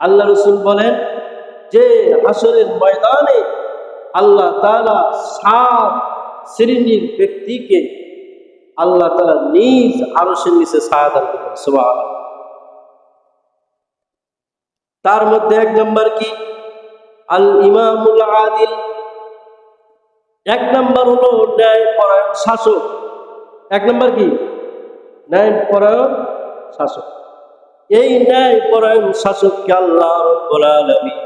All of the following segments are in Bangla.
আল্লাহ রসুল বলেন যে হাসরের ময়দানে আল্লাহ তাআলা 7 শ্রেণীর ব্যক্তিকে আল্লাহ তাআলা নিজ আরশের নিচে ছায়া দান করবেন। সুবহানাল্লাহ। তার মধ্যে 1 নম্বর কি? আল ইমামুল আদিল। 1 নম্বর হলো ন্যায়পরায়ণ শাসক। 1 নম্বর কি? ন্যায়পরায়ণ শাসক। এই ন্যায়পরায়ণ শাসককে আল্লাহ রাব্বুল আলামিন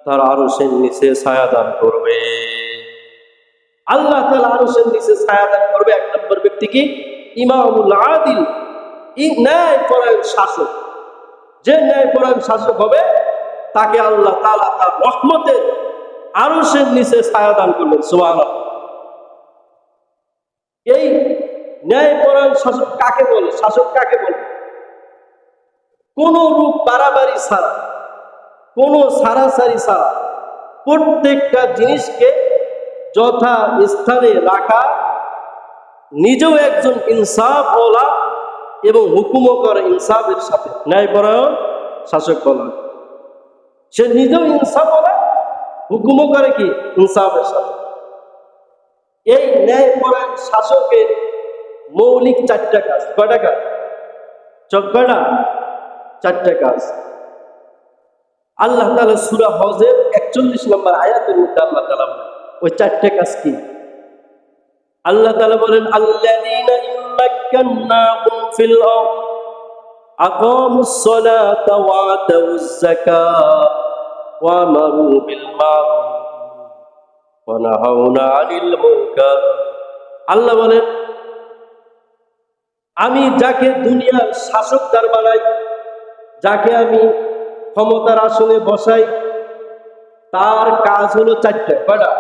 তার আরশের নিচে ছায়া দান করবে। আল্লাহ তাআলা আরশের নিচে ছায়া দান করবে। 1 নম্বর ব্যক্তি কি? ইমামুল আদিল, এই ন্যায়পরায়ণ শাসক। যে ন্যায়পরায়ণ শাসক হবে তাকে আল্লাহ তাআলা তার রহমতের আরশের নিচে ছায়া দান করবেন। সুবহানাল্লাহ। এই ন্যায়পরায়ণ শাসক কাকে বলে? শাসক কাকে বলে? কোন রূপ বাড়াবাড়ি ছাড়া, কোন সারাসারি ছাড়া প্রত্যেকটা জিনিসকে যথা স্থানে রাখা, নিজেও একজন ইনসাফওয়ালা এবং হুকুমও করে ইনসাফের সাথে, ন্যায়পরায়ণ শাসক বলা। সে নিজেও ইনসাফওয়ালা, হুকুমও করে কি ইনসাফের সাথে। এই ন্যায়পরায়ণ শাসকের মৌলিক 4টা কাজ। কয়টা কাজ? কয়টা? 4টা কাজ। আল্লাহ তাআলা সূরা হজের 41 নম্বর আয়াতের মধ্যে আল্লাহ তাআলা বলেন ওই 4টা কাজ কি? আল্লাহ তাআলা বলেন আল্লাযীনা ইম্মাক্কান্নাহুম ফিল আরদ আকামুস সালাতা ওয়া আতাউজ যাকাত ওয়া আমারু বিল মারুফ ওয়া নাহাউনা আনিল মুনকার। আল্লাহ বলেন আমি যাকে দুনিয়ার শাসকদার বানাই, যাকে আমি ক্ষমতার আসনে বসাই, তার কাজ হলো 4টা। কয়টা?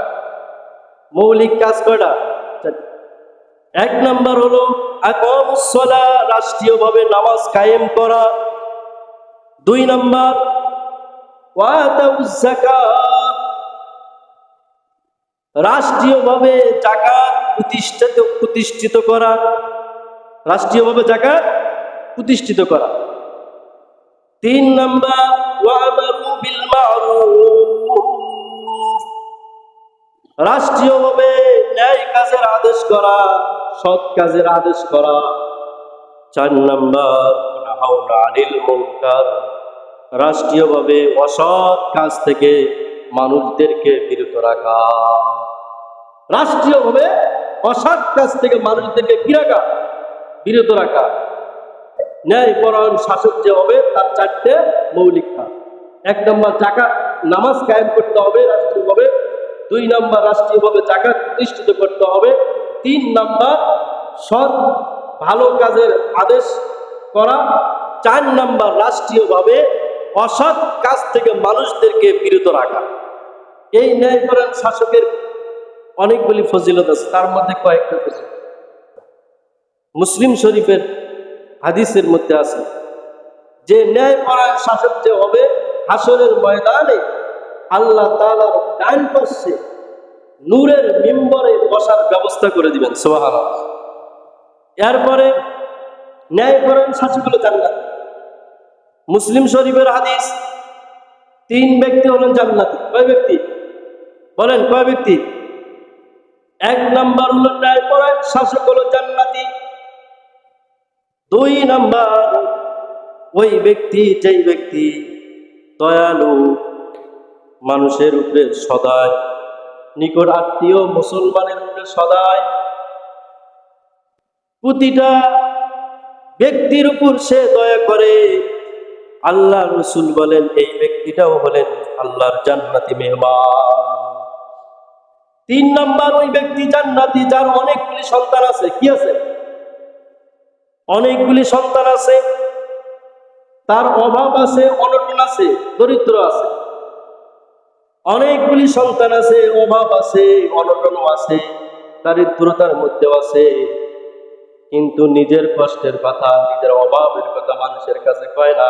মৌলিক কাজ কয়টা? 4টা। 1 নম্বর হলো আকামুস সালাহ, রাষ্ট্রীয়ভাবে নামাজ কায়েম করা। 2 নম্বর ওয়া আতাউজ যাকাত, রাষ্ট্রীয়ভাবে যাকাত প্রতিষ্ঠিত করা, রাষ্ট্রীয়ভাবে যাকাত প্রতিষ্ঠিত করা। 3 নম্বর ওয়া আমারু বিল মারুফ, রাষ্ট্রীয়ভাবে ন্যায় কাজের আদেশ করা, সৎ কাজের আদেশ করা। 4 নম্বর নাহাউনা আনিল মুনকার, রাষ্ট্রীয়ভাবে অসৎ কাজ থেকে মানুষদেরকে বিরত রাখা। রাষ্ট্রীয়ভাবে অসৎ কাজ থেকে মানুষদেরকে কি রাখা? বিরত রাখা। ন্যায়পরায়ণ শাসক যে হবে তার 4টে মৌলিক কাজ। 1 নম্বর যাকাত, নামাজ কায়েম করতে হবে রাষ্ট্রীয়ভাবে। 2 নম্বর রাষ্ট্রীয়ভাবে যাকাত প্রতিষ্ঠিত করতে হবে। 3 নম্বর সৎ ভালো কাজের আদেশ করা। 4 নম্বর রাষ্ট্রীয়ভাবে অসৎ কাজ থেকে মানুষদেরকে বিরত রাখা। এই ন্যায়পরায়ণ শাসকের অনেকগুলি ফজিলত আছে, তার মধ্যে কয়েকটা ফজিলত মুসলিম শরীফের হাদিসের মধ্যে আছে যে ন্যায়পরায়ণ শাসক যে হবে হাসরের ময়দানে আল্লাহ তাআলার ডান পাশে নূরের মিম্বরে বসার ব্যবস্থা করে দিবেন। সুবহানাল্লাহ। এরপরে ন্যায়পরায়ণ শাসক হলো জান্নাতি। মুসলিম শরীফের হাদিস 3 ব্যক্তি হলেন জান্নাতি। কয় ব্যক্তি? বলেন কয় ব্যক্তি? 1 নম্বর হলো ন্যায়পরায়ণ শাসক হলো জান্নাতি। 2 নম্বর ওই ব্যক্তি যেই ব্যক্তি দয়ালু, মানুষের উপরে সদায়, নিকট আত্মীয় মুসলমানের উপরে সদায়, প্রতিটা ব্যক্তির উপর সে দয়া করে। আল্লাহ রাসূল বলেন এই ব্যক্তিটাও হলেন আল্লাহর জান্নাতি মেহমান। 3 নম্বর ওই ব্যক্তি জান্নাতি যার অনেকগুলি সন্তান আছে। কি আছে? অনেকগুলি সন্তান আছে, তার অভাব আছে, অনটন আছে, দরিদ্র আছে। অনেকগুলি সন্তান আছে, অভাব আছে, অনটনও আছে, দারিদ্রতার মধ্যেও আছে, কিন্তু নিজের কষ্টের কথা, নিজের অভাবের কথা মানুষের কাছে কয় না,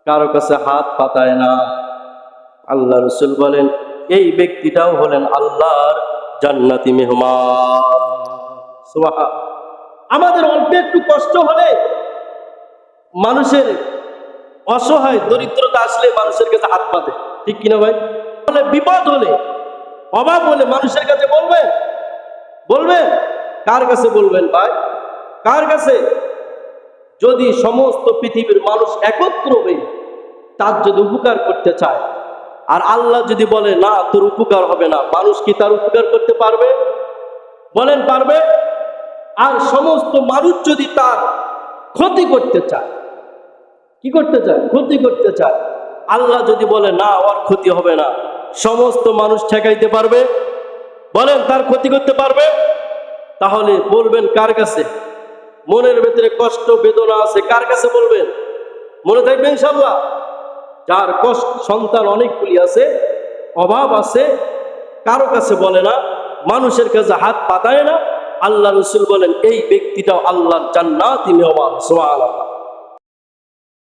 কারো কাছে হাত পাতায় না। আল্লাহ রাসূল বলেন এই ব্যক্তিটাও হলেন আল্লাহর জান্নাতি মেহমান। সুবহানাল্লাহ। আমাদের অল্প একটু কষ্ট হলে মানুষের অসহায় দরিদ্রতা আসলে মানুষের কাছে হাত পাতে, ঠিক কিনা ভাই? তাহলে বিপদ হলে, অভাব হলে মানুষের কাছে বলবেন? বলবেন? কার কাছে বলবেন ভাই? কার কাছে? যদি সমস্ত পৃথিবীর মানুষ একত্র হয়ে তার যদি উপকার করতে চায়, আর আল্লাহ যদি বলে না তোর উপকার হবে না, মানুষ কি তার উপকার করতে পারবে? বলেন পারবে? আর সমস্ত মানুষ যদি তার ক্ষতি করতে চায়, কি করতে চায়? ক্ষতি করতে চায়, আল্লাহ যদি বলে না ওর ক্ষতি হবে না, সমস্ত মানুষ ঠেকাইতে পারবে? বলেন তার ক্ষতি করতে পারবে? তাহলে বলবেন কার কাছে? মনের ভেতরে কষ্ট বেদনা আছে, কার কাছে বলবেন? মনে থাকবে ইনশাআল্লাহ। যার কষ্ট, সন্তান অনেকগুলি আছে, অভাব আছে, কারো কাছে বলে না, মানুষের কাছে হাত পাতায় না, আল্লাহ রসুল বলেন এই ব্যক্তিটাও আল্লাহর জান্নাতি মেহমান। সুবহানাল্লাহ।